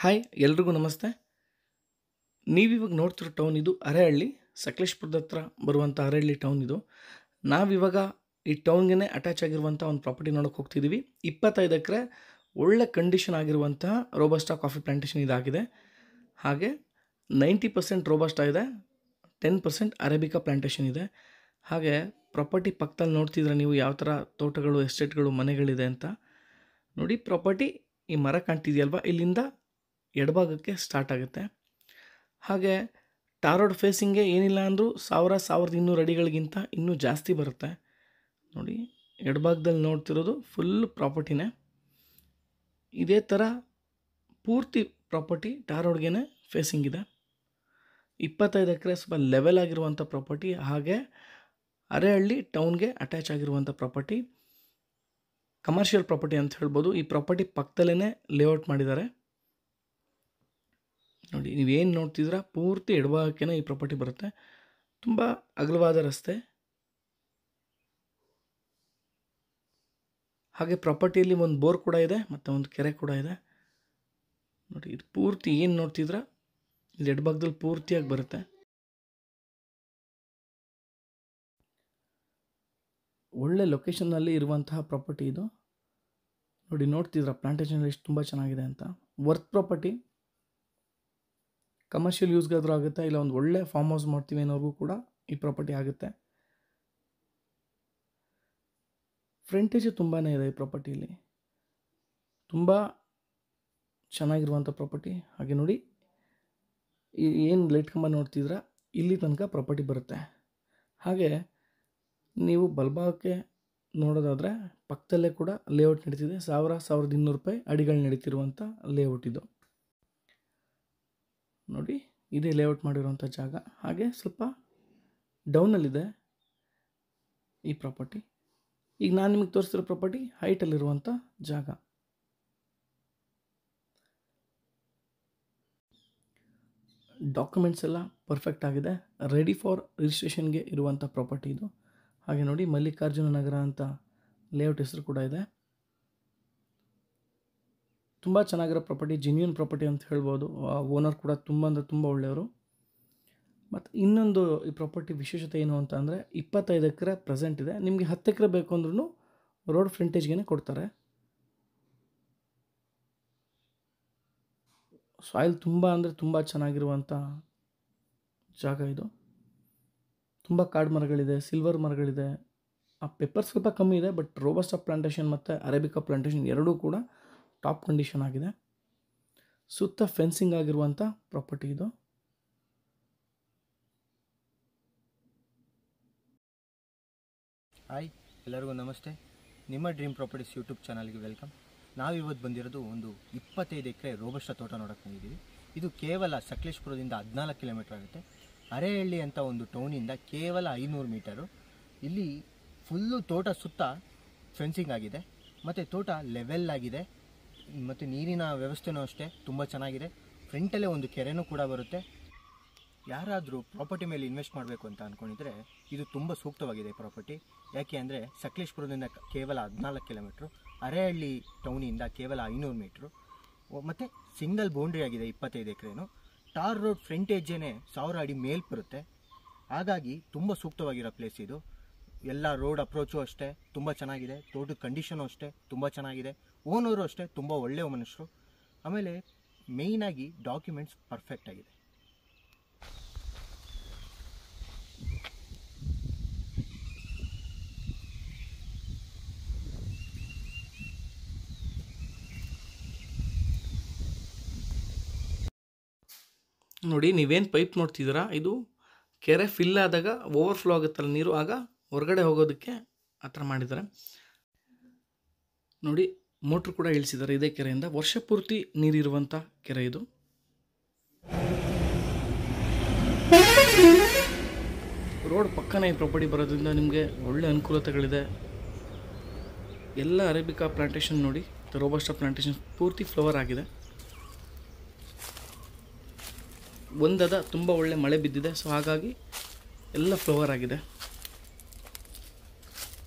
Hi ಎಲ್ರಿಗೂ ನಮಸ್ತೆ. ನೀವಿವಾಗ ನೋಡ್ತಿರೋ town ಇದು ಅರೇಹಳ್ಳಿ, ಸಕಲೇಶಪುರದ ಹತ್ರ ಬರುವಂಥ ಅರೇಹಳ್ಳಿ ಟೌನ್ ಇದು. ನಾವಿವಾಗ ಈ ಟೌನ್ಗೆ ಅಟ್ಯಾಚ್ ಆಗಿರುವಂಥ ಒಂದು ಪ್ರಾಪರ್ಟಿ ನೋಡೋಕೆ ಹೋಗ್ತಿದ್ದೀವಿ. 25 ಎಕರೆ ಒಳ್ಳೆ ಕಂಡೀಷನ್ ಆಗಿರುವಂತಹ ರೋಬಸ್ಟಾ ಕಾಫಿ ಪ್ಲಾಂಟೇಶನ್ ಇದಾಗಿದೆ. ಹಾಗೆ 90% ರೋಬಸ್ಟಾ ಇದೆ, 10% ಅರೇಬಿಕಾ ಪ್ಲಾಂಟೇಶನ್ ಇದೆ. ಹಾಗೆ ಪ್ರಾಪರ್ಟಿ ಪಕ್ಕದಲ್ಲಿ ನೋಡ್ತಿದ್ರೆ ನೀವು ಯಾವ ಥರ ತೋಟಗಳು, ಎಸ್ಟೇಟ್ಗಳು, ಮನೆಗಳಿದೆ ಅಂತ ನೋಡಿ. ಪ್ರಾಪರ್ಟಿ ಈ ಮರ ಕಾಣ್ತಿದೆಯಲ್ವಾ, ಇಲ್ಲಿಂದ ಎಡಭಾಗಕ್ಕೆ ಸ್ಟಾರ್ಟ್ ಆಗುತ್ತೆ. ಹಾಗೆ ಟಾರ್ ರೋಡ್ ಫೇಸಿಂಗ್ಗೆ ಏನಿಲ್ಲ ಅಂದರೂ 1200 ಅಡಿಗಳಿಗಿಂತ ಇನ್ನೂ ಜಾಸ್ತಿ ಬರುತ್ತೆ. ನೋಡಿ, ಎಡಭಾಗದಲ್ಲಿ ನೋಡ್ತಿರೋದು ಫುಲ್ ಪ್ರಾಪರ್ಟಿನೇ. ಇದೇ ಥರ ಪೂರ್ತಿ ಪ್ರಾಪರ್ಟಿ ಟಾರ್ ರೋಡ್ಗೆ ಫೇಸಿಂಗ್ ಇದೆ. 25 ಎಕರೆ ಸ್ವಲ್ಪ ಲೆವೆಲ್ ಆಗಿರುವಂಥ ಪ್ರಾಪರ್ಟಿ. ಹಾಗೆ ಅರೇಹಳ್ಳಿ ಟೌನ್ಗೆ ಅಟ್ಯಾಚ್ ಆಗಿರುವಂಥ ಪ್ರಾಪರ್ಟಿ, ಕಮರ್ಷಿಯಲ್ ಪ್ರಾಪರ್ಟಿ ಅಂತ ಹೇಳ್ಬೋದು. ಈ ಪ್ರಾಪರ್ಟಿ ಪಕ್ಕದಲ್ಲೇ ಲೇಔಟ್ ಮಾಡಿದ್ದಾರೆ. ನೋಡಿ, ನೀವೇನು ನೋಡ್ತಿದ್ದೀರಾ ಪೂರ್ತಿ ಎಡಭಾಗಕ್ಕೆ ಈ ಪ್ರಾಪರ್ಟಿ ಬರುತ್ತೆ. ತುಂಬ ಅಗಲವಾದ ರಸ್ತೆ. ಹಾಗೆ ಪ್ರಾಪರ್ಟಿಯಲ್ಲಿ ಒಂದು ಬೋರ್ ಕೂಡ ಇದೆ ಮತ್ತು ಒಂದು ಕೆರೆ ಕೂಡ ಇದೆ. ನೋಡಿ, ಇದು ಪೂರ್ತಿ ಏನು ನೋಡ್ತಿದ್ದೀರಾ ಇದು ಎಡಭಾಗದಲ್ಲಿ ಪೂರ್ತಿಯಾಗಿ ಬರುತ್ತೆ. ಒಳ್ಳೆ ಲೊಕೇಶನ್ನಲ್ಲಿ ಇರುವಂತಹ ಪ್ರಾಪರ್ಟಿ ಇದು. ನೋಡಿ, ನೋಡ್ತಿದ್ದೀರಾ ಪ್ಲಾಂಟೇಶನ್ ಎಷ್ಟು ತುಂಬ ಚೆನ್ನಾಗಿದೆ ಅಂತ. Worth property. ಕಮರ್ಷಿಯಲ್ ಯೂಸ್ಗಾದರೂ ಆಗುತ್ತೆ, ಇಲ್ಲ ಒಂದು ಒಳ್ಳೆ ಫಾರ್ಮ್ ಹೌಸ್ ಮಾಡ್ತೀವಿ ಅನ್ನೋರ್ಗೂ ಕೂಡ ಈ ಪ್ರಾಪರ್ಟಿ ಆಗುತ್ತೆ. ಫ್ರಂಟೇಜು ತುಂಬಾ ಇದೆ ಈ ಪ್ರಾಪರ್ಟಿಯಲ್ಲಿ, ತುಂಬ ಚೆನ್ನಾಗಿರುವಂಥ ಪ್ರಾಪರ್ಟಿ. ಹಾಗೆ ನೋಡಿ, ಏನು ಲೈಟ್ ಕಂಬ ನೋಡ್ತಿದ್ದೀರಾ ಇಲ್ಲಿ ತನಕ ಪ್ರಾಪರ್ಟಿ ಬರುತ್ತೆ. ಹಾಗೆ ನೀವು ಬಲಭಾಗಕ್ಕೆ ನೋಡೋದಾದರೆ ಪಕ್ಕದಲ್ಲೇ ಕೂಡ ಲೇಔಟ್ ನಡೀತಿದೆ. 1200 ರೂಪಾಯಿ ಅಡಿಗಳು ನಡೀತಿರುವಂಥ ಲೇಔಟ್ ಇದು. ನೋಡಿ, ಇದೇ ಲೇಔಟ್ ಮಾಡಿರುವಂಥ ಜಾಗ. ಹಾಗೆ ಸ್ವಲ್ಪ ಡೌನಲ್ಲಿದೆ ಈ ಪ್ರಾಪರ್ಟಿ. ಈಗ ನಾನು ನಿಮಗೆ ತೋರಿಸ್ತಿರೋ ಪ್ರಾಪರ್ಟಿ ಹೈಟಲ್ಲಿರುವಂಥ ಜಾಗ. ಡಾಕ್ಯುಮೆಂಟ್ಸ್ ಎಲ್ಲ ಪರ್ಫೆಕ್ಟ್ ಆಗಿದೆ, ರೆಡಿ ಫಾರ್ ರಿಜಿಸ್ಟ್ರೇಷನ್ಗೆ ಇರುವಂಥ ಪ್ರಾಪರ್ಟಿ ಇದು. ಹಾಗೆ ನೋಡಿ, ಮಲ್ಲಿಕಾರ್ಜುನ ನಗರ ಅಂತ ಲೇಔಟ್ ಹೆಸರು ಕೂಡ ಇದೆ. ತುಂಬ ಚೆನ್ನಾಗಿರೋ ಪ್ರಾಪರ್ಟಿ, ಜೆನ್ಯೂನ್ ಪ್ರಾಪರ್ಟಿ ಅಂತ ಹೇಳ್ಬೋದು. ಓನರ್ ಕೂಡ ತುಂಬ ಅಂದರೆ ತುಂಬ ಒಳ್ಳೆಯವರು. ಮತ್ತು ಇನ್ನೊಂದು ಈ ಪ್ರಾಪರ್ಟಿ ವಿಶೇಷತೆ ಏನು ಅಂತ ಅಂದರೆ 25 ಎಕರೆ ಪ್ರೆಸೆಂಟ್ ಇದೆ. ನಿಮಗೆ 10 ಎಕರೆ ಬೇಕು ಅಂದ್ರೂ ರೋಡ್ ಫ್ರಂಟೇಜ್ಗೆ ಕೊಡ್ತಾರೆ. ಸಾಯಿಲ್ ತುಂಬ ಅಂದರೆ ತುಂಬ ಚೆನ್ನಾಗಿರುವಂಥ ಜಾಗ ಇದು. ತುಂಬ ಕಾಡು ಮರಗಳಿದೆ, ಸಿಲ್ವರ್ ಮರಗಳಿದೆ. ಆ ಪೆಪ್ಪರ್ ಸ್ವಲ್ಪ ಕಮ್ಮಿ ಇದೆ, ಬಟ್ ರೋಬಸ್ಟಾ ಪ್ಲಾಂಟೇಶನ್ ಮತ್ತು ಅರೇಬಿಕಾ ಪ್ಲಾಂಟೇಶನ್ ಎರಡೂ ಕೂಡ ಟಾಪ್ ಕಂಡೀಷನ್ ಆಗಿದೆ. ಸುತ್ತ ಫೆನ್ಸಿಂಗ್ ಆಗಿರುವಂಥ ಪ್ರಾಪರ್ಟಿ ಇದು. ಹಾಯ್ ಎಲ್ಲರಿಗೂ ನಮಸ್ತೆ. ನಿಮ್ಮ ಡ್ರೀಮ್ ಪ್ರಾಪರ್ಟೀಸ್ ಯೂಟ್ಯೂಬ್ ಚಾನಲ್ಗೆ ವೆಲ್ಕಮ್. ನಾವಿವತ್ತು ಬಂದಿರೋದು ಒಂದು 25 ಎಕರೆ ರೋಬಸ್ಟಾ ತೋಟ ನೋಡೋಕ್ಕೆ ಬಂದಿದ್ದೀವಿ. ಇದು ಕೇವಲ ಸಕಲೇಶಪುರದಿಂದ 14 ಕಿಲೋಮೀಟರ್ ಆಗುತ್ತೆ. ಅರೇಹಳ್ಳಿ ಅಂತ ಒಂದು ಟೌನಿಂದ ಕೇವಲ 500 ಮೀಟರು. ಇಲ್ಲಿ ಫುಲ್ಲು ತೋಟ ಸುತ್ತ ಫೆನ್ಸಿಂಗ್ ಆಗಿದೆ ಮತ್ತು ತೋಟ ಲೆವೆಲ್ ಆಗಿದೆ ಮತ್ತು ನೀರಿನ ವ್ಯವಸ್ಥೆನೂ ಅಷ್ಟೇ ತುಂಬ ಚೆನ್ನಾಗಿದೆ. ಫ್ರಂಟಲ್ಲೇ ಒಂದು ಕೆರೆನೂ ಕೂಡ ಬರುತ್ತೆ. ಯಾರಾದರೂ ಪ್ರಾಪರ್ಟಿ ಮೇಲೆ ಇನ್ವೆಸ್ಟ್ ಮಾಡಬೇಕು ಅಂತ ಅಂದ್ಕೊಂಡಿದ್ರೆ ಇದು ತುಂಬ ಸೂಕ್ತವಾಗಿದೆ ಪ್ರಾಪರ್ಟಿ. ಯಾಕೆ ಅಂದರೆ ಸಕಲೇಶಪುರದಿಂದ ಕೇವಲ 14 ಕಿಲೋಮೀಟ್ರು, ಅರೇಹಳ್ಳಿ ಟೌನಿಂದ ಕೇವಲ 500 ಮೀಟ್ರು ಮತ್ತು ಸಿಂಗಲ್ ಬೌಂಡ್ರಿ ಆಗಿದೆ. 25 ಎಕರೆನು ಟಾರ್ ರೋಡ್ ಫ್ರಂಟೇಜೇನೆ 1000 ಅಡಿ ಮೇಲ್ ಬರುತ್ತೆ. ಹಾಗಾಗಿ ತುಂಬ ಸೂಕ್ತವಾಗಿರೋ ಪ್ಲೇಸ್ ಇದು. ಎಲ್ಲ ರೋಡ್ ಅಪ್ರೋಚು ಅಷ್ಟೇ ತುಂಬ ಚೆನ್ನಾಗಿದೆ, ತೋಟದ ಕಂಡೀಷನು ಅಷ್ಟೇ ತುಂಬ ಚೆನ್ನಾಗಿದೆ, ಓನರು ಅಷ್ಟೇ ತುಂಬ ಒಳ್ಳೆಯ ಮನುಷ್ಯರು. ಆಮೇಲೆ ಮೇಯ್ನಾಗಿ ಡಾಕ್ಯುಮೆಂಟ್ಸ್ ಪರ್ಫೆಕ್ಟ್ ಆಗಿದೆ. ನೋಡಿ, ನೀವೇನು ಪೈಪ್ ನೋಡ್ತಿದ್ದೀರಾ ಇದು ಕೆರೆ ಫಿಲ್ ಆದಾಗ ಓವರ್ಫ್ಲೋ ಆಗುತ್ತಲ್ಲ ನೀರು, ಆಗ ಹೊರಗಡೆ ಹೋಗೋದಕ್ಕೆ ಆ ಥರ ಮಾಡಿದ್ದಾರೆ. ನೋಡಿ, ಮೋಟ್ರ್ ಕೂಡ ಇಳಿಸಿದ್ದಾರೆ ಇದೇ ಕೆರೆಯಿಂದ. ವರ್ಷ ಪೂರ್ತಿ ನೀರಿರುವಂಥ ಕೆರೆ ಇದು. ರೋಡ್ ಪಕ್ಕನೇ ಈ ಪ್ರಾಪರ್ಟಿ ಬರೋದ್ರಿಂದ ನಿಮಗೆ ಒಳ್ಳೆ ಅನುಕೂಲತೆಗಳಿದೆ. ಎಲ್ಲ ಅರೇಬಿಕಾ ಪ್ಲಾಂಟೇಶನ್ ನೋಡಿ, ರೋಬಸ್ಟಾ ಪ್ಲಾಂಟೇಶನ್ ಪೂರ್ತಿ ಫ್ಲವರ್ ಆಗಿದೆ. ಒಂದದ ತುಂಬ ಒಳ್ಳೆ ಮಳೆ ಬಿದ್ದಿದೆ, ಸೊ ಹಾಗಾಗಿ ಎಲ್ಲ ಫ್ಲವರ್ ಆಗಿದೆ.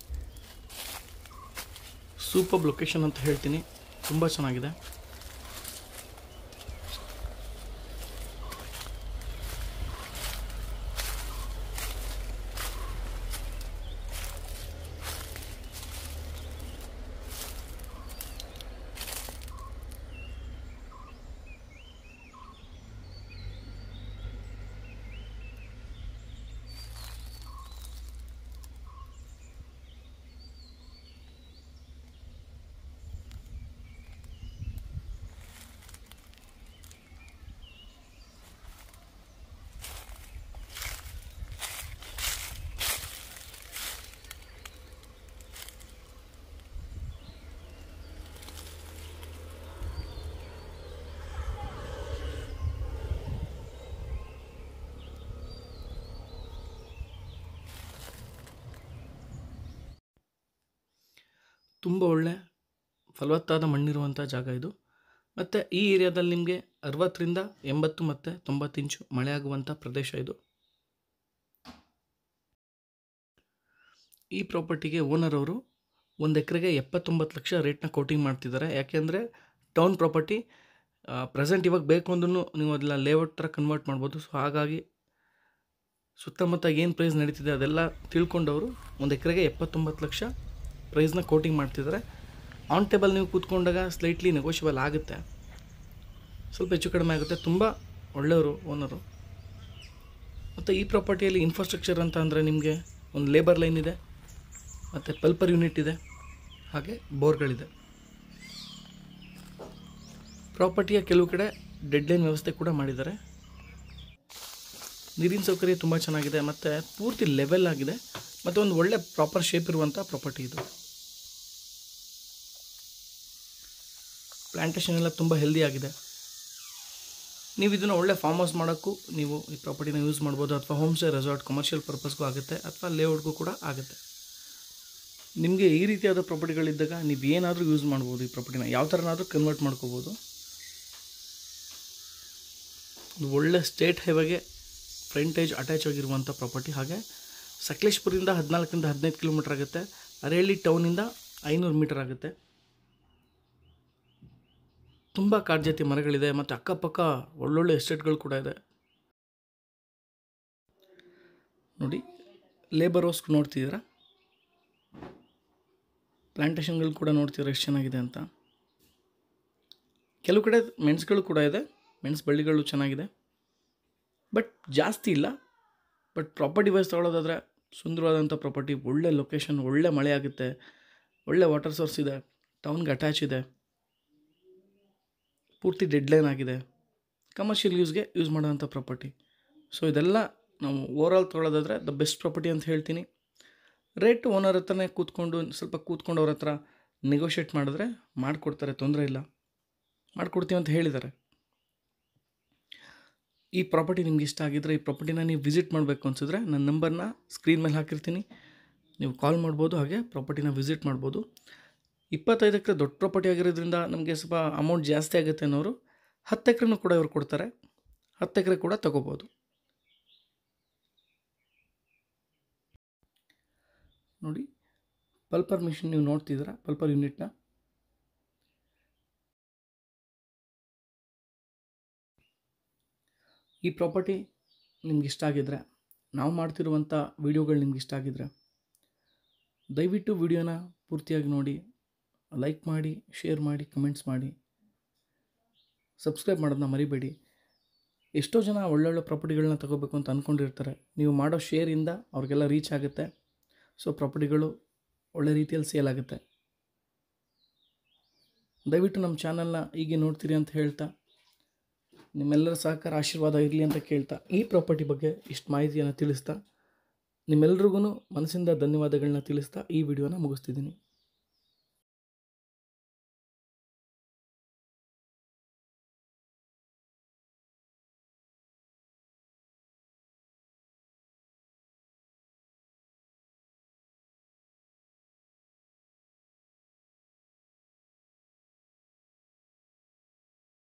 ಸೂಪರ್ ಲೊಕೇಶನ್ ಅಂತ ಹೇಳ್ತೀನಿ, ತುಂಬ ಚೆನ್ನಾಗಿದೆ. ತುಂಬ ಒಳ್ಳೆ ಫಲವತ್ತಾದ ಮಣ್ಣಿರುವಂಥ ಜಾಗ ಇದು. ಮತ್ತು ಈ ಏರಿಯಾದಲ್ಲಿ ನಿಮಗೆ 60ರಿಂದ 80 ಮತ್ತು 90 ಇಂಚು ಮಳೆ ಆಗುವಂಥ ಪ್ರದೇಶ ಇದು. ಈ ಪ್ರಾಪರ್ಟಿಗೆ ಓನರ್ ಅವರು 1 ಎಕರೆಗೆ 79 ಲಕ್ಷ ರೇಟ್ನ ಕೋಟಿಂಗ್ ಮಾಡ್ತಿದ್ದಾರೆ. ಯಾಕೆಂದರೆ ಟೌನ್ ಪ್ರಾಪರ್ಟಿ ಪ್ರೆಸೆಂಟ್ ಇವಾಗ ಬೇಕು ಅಂದ್ರೂ ನೀವು ಅದೆಲ್ಲ ಲೇಔಟ್ ಥರ ಕನ್ವರ್ಟ್ ಮಾಡ್ಬೋದು. ಸೊ ಹಾಗಾಗಿ ಸುತ್ತಮುತ್ತ ಏನು ಪ್ರೈಸ್ ನಡೀತಿದೆ ಅದೆಲ್ಲ ತಿಳ್ಕೊಂಡವರು 1 ಎಕರೆಗೆ 79 ಲಕ್ಷ ಪ್ರೈಸ್ನ ಕೋಟಿಂಗ್ ಮಾಡ್ತಿದ್ದಾರೆ. ಆನ್ ಟೇಬಲ್ ನೀವು ಕೂತ್ಕೊಂಡಾಗ ಸ್ಲೈಟ್ಲಿ ನೆಗೋಷಿಯಬಲ್ ಆಗುತ್ತೆ, ಸ್ವಲ್ಪ ಹೆಚ್ಚು ಕಡಿಮೆ ಆಗುತ್ತೆ. ತುಂಬ ಒಳ್ಳೆಯವರು ಓನರು. ಮತ್ತು ಈ ಪ್ರಾಪರ್ಟಿಯಲ್ಲಿ ಇನ್ಫ್ರಾಸ್ಟ್ರಕ್ಚರ್ ಅಂತ ಅಂದರೆ ನಿಮಗೆ ಒಂದು ಲೇಬರ್ ಲೈನ್ ಇದೆ, ಮತ್ತು ಪಲ್ಪರ್ ಯೂನಿಟ್ ಇದೆ, ಹಾಗೆ ಬೋರ್ಗಳಿದೆ. ಪ್ರಾಪರ್ಟಿಯ ಕೆಲವು ಕಡೆ ಡೆಡ್ ಲೈನ್ ವ್ಯವಸ್ಥೆ ಕೂಡ ಮಾಡಿದ್ದಾರೆ. ನೀರಿನ ಸೌಕರ್ಯ ತುಂಬ ಚೆನ್ನಾಗಿದೆ ಮತ್ತು ಪೂರ್ತಿ ಲೆವೆಲ್ ಆಗಿದೆ ಮತ್ತು ಒಂದು ಒಳ್ಳೆ ಪ್ರಾಪರ್ ಶೇಪ್ ಇರುವಂಥ ಪ್ರಾಪರ್ಟಿ ಇದು. ಪ್ಲ್ಯಾಂಟೇಷನ್ ಎಲ್ಲ ತುಂಬ ಹೆಲ್ದಿ ಆಗಿದೆ. ನೀವು ಇದನ್ನು ಒಳ್ಳೆ ಫಾರ್ಮ್ ಹೌಸ್ ಮಾಡೋಕ್ಕೂ ನೀವು ಈ ಪ್ರಾಪರ್ಟಿನ ಯೂಸ್ ಮಾಡ್ಬೋದು, ಅಥವಾ ಹೋಮ್ ಸ್ಟೇ ರೆಸಾರ್ಟ್ ಕಮರ್ಷಿಯಲ್ ಪರ್ಪಸ್ಗೂ ಆಗುತ್ತೆ, ಅಥವಾ ಲೇಔಟ್ಗೂ ಕೂಡ ಆಗುತ್ತೆ. ನಿಮಗೆ ಈ ರೀತಿಯಾದ ಪ್ರಾಪರ್ಟಿಗಳಿದ್ದಾಗ ನೀವು ಏನಾದರೂ ಯೂಸ್ ಮಾಡ್ಬೋದು. ಈ ಪ್ರಾಪರ್ಟಿನ ಯಾವ ಥರನಾದರೂ ಕನ್ವರ್ಟ್ ಮಾಡ್ಕೋಬೋದು. ಒಂದು ಒಳ್ಳೆ ಸ್ಟೇಟ್ ಹೈವೇಗೆ ಫ್ರಂಟೇಜ್ ಅಟ್ಯಾಚ್ ಆಗಿರುವಂಥ ಪ್ರಾಪರ್ಟಿ. ಹಾಗೆ ಸಕಲೇಶ್ಪುರದಿಂದ 14ರಿಂದ 15 ಕಿಲೋಮೀಟರ್ ಆಗುತ್ತೆ. ಅರೇಹಳ್ಳಿ ಟೌನಿಂದ 500 ಮೀಟರ್ ಆಗುತ್ತೆ. ತುಂಬ ಕಾಡ್ಜಾತಿ ಮರಗಳಿದೆ ಮತ್ತು ಅಕ್ಕಪಕ್ಕ ಒಳ್ಳೊಳ್ಳೆ ಎಸ್ಟೇಟ್ಗಳು ಕೂಡ ಇದೆ. ನೋಡಿ, ಲೇಬರ್ ಹೌಸ್ ನೋಡ್ತಿದ್ದೀರಾ, ಪ್ಲ್ಯಾಂಟೇಷನ್ಗಳು ಕೂಡ ನೋಡ್ತಿದ್ದೀರಾ ಎಷ್ಟು ಚೆನ್ನಾಗಿದೆ ಅಂತ. ಕೆಲವು ಕಡೆ ಮೆಣಸುಗಳು ಕೂಡ ಇದೆ, ಮೆಣಸು ಬಳ್ಳಿಗಳು ಚೆನ್ನಾಗಿದೆ, ಬಟ್ ಜಾಸ್ತಿ ಇಲ್ಲ. ಬಟ್ ಪ್ರಾಪರ್ಟಿ ವೈಸ್ ತೊಗೊಳೋದಾದರೆ ಸುಂದರವಾದಂಥ ಪ್ರಾಪರ್ಟಿ, ಒಳ್ಳೆ ಲೊಕೇಶನ್, ಒಳ್ಳೆ ಮಳೆ ಆಗುತ್ತೆ, ಒಳ್ಳೆ ವಾಟರ್ ಸೋರ್ಸ್ ಇದೆ, ಟೌನ್ಗೆ ಅಟ್ಯಾಚ್ ಇದೆ, ಪೂರ್ತಿ ಡೆಡ್ಲೈನ್ ಆಗಿದೆ, ಕಮರ್ಷಿಯಲ್ ಯೂಸ್ಗೆ ಯೂಸ್ ಮಾಡೋವಂಥ ಪ್ರಾಪರ್ಟಿ. ಸೊ ಇದೆಲ್ಲ ನಾವು ಓವರಾಲ್ ತೊಗೊಳೋದಾದರೆ ದ ಬೆಸ್ಟ್ ಪ್ರಾಪರ್ಟಿ ಅಂತ ಹೇಳ್ತೀನಿ. ರೇಟು ಓನರ್ ಹತ್ರನೇ ಕೂತ್ಕೊಂಡು ಅವ್ರ ಹತ್ರ ನೆಗೋಷಿಯೇಟ್ ಮಾಡಿದ್ರೆ ಮಾಡಿಕೊಡ್ತಾರೆ, ತೊಂದರೆ ಇಲ್ಲ, ಮಾಡಿಕೊಡ್ತೀವಿ ಅಂತ ಹೇಳಿದ್ದಾರೆ. ಈ ಪ್ರಾಪರ್ಟಿ ನಿಮ್ಗೆ ಇಷ್ಟ ಆಗಿದ್ದರೆ, ಈ ಪ್ರಾಪರ್ಟಿನ ನೀವು ವಿಸಿಟ್ ಮಾಡಬೇಕು ಅನಿಸಿದ್ರೆ ನನ್ನ ನಂಬರ್ನ ಸ್ಕ್ರೀನ್ ಮೇಲೆ ಹಾಕಿರ್ತೀನಿ, ನೀವು ಕಾಲ್ ಮಾಡ್ಬೋದು, ಹಾಗೆ ಪ್ರಾಪರ್ಟಿನ ವಿಸಿಟ್ ಮಾಡ್ಬೋದು. 25 ಎಕರೆ ದೊಡ್ಡ ಪ್ರಾಪರ್ಟಿ ಆಗಿರೋದ್ರಿಂದ ನಮಗೆ ಸ್ವಲ್ಪ ಅಮೌಂಟ್ ಜಾಸ್ತಿ ಆಗುತ್ತೆ ಅನ್ನೋರು 10 ಎಕರೆನೂ ಕೂಡ ಇವ್ರು ಕೊಡ್ತಾರೆ, 10 ಎಕರೆ ಕೂಡ ತಗೋಬೋದು. ನೋಡಿ, ಪಲ್ಪರ್ ಮಿಷಿನ್ ನೀವು ನೋಡ್ತಿದ್ದೀರಾ, ಪಲ್ಪರ್ ಯೂನಿಟ್ನ. ಈ ಪ್ರಾಪರ್ಟಿ ನಿಮ್ಗೆ ಇಷ್ಟ ಆಗಿದ್ರೆ, ನಾವು ಮಾಡ್ತಿರುವಂಥ ವಿಡಿಯೋಗಳು ನಿಮ್ಗೆ ಇಷ್ಟ ಆಗಿದ್ರೆ ದಯವಿಟ್ಟು ವಿಡಿಯೋನ ಪೂರ್ತಿಯಾಗಿ ನೋಡಿ, ಲೈಕ್ ಮಾಡಿ, ಶೇರ್ ಮಾಡಿ, ಕಮೆಂಟ್ಸ್ ಮಾಡಿ, ಸಬ್ಸ್ಕ್ರೈಬ್ ಮಾಡೋದನ್ನ ಮರಿಬೇಡಿ. ಎಷ್ಟೋ ಜನ ಒಳ್ಳೊಳ್ಳೆ ಪ್ರಾಪರ್ಟಿಗಳನ್ನ ತಗೋಬೇಕು ಅಂತ ಅಂದ್ಕೊಂಡಿರ್ತಾರೆ. ನೀವು ಮಾಡೋ ಶೇರಿಂದ ಅವ್ರಿಗೆಲ್ಲ ರೀಚ್ ಆಗುತ್ತೆ. ಸೊ ಪ್ರಾಪರ್ಟಿಗಳು ಒಳ್ಳೆ ರೀತಿಯಲ್ಲಿ ಸೇಲ್ ಆಗುತ್ತೆ. ದಯವಿಟ್ಟು ನಮ್ಮ ಚಾನಲ್ನ ಹೀಗೆ ನೋಡ್ತೀರಿ ಅಂತ ಹೇಳ್ತಾ, ನಿಮ್ಮೆಲ್ಲರ ಸಹಕಾರ ಆಶೀರ್ವಾದ ಇರಲಿ ಅಂತ ಕೇಳ್ತಾ, ಈ ಪ್ರಾಪರ್ಟಿ ಬಗ್ಗೆ ಇಷ್ಟು ಮಾಹಿತಿಯನ್ನು ತಿಳಿಸ್ತಾ, ನಿಮ್ಮೆಲ್ರಿಗೂ ಮನಸ್ಸಿಂದ ಧನ್ಯವಾದಗಳನ್ನ ತಿಳಿಸ್ತಾ ಈ ವಿಡಿಯೋನ ಮುಗಿಸ್ತಿದ್ದೀನಿ.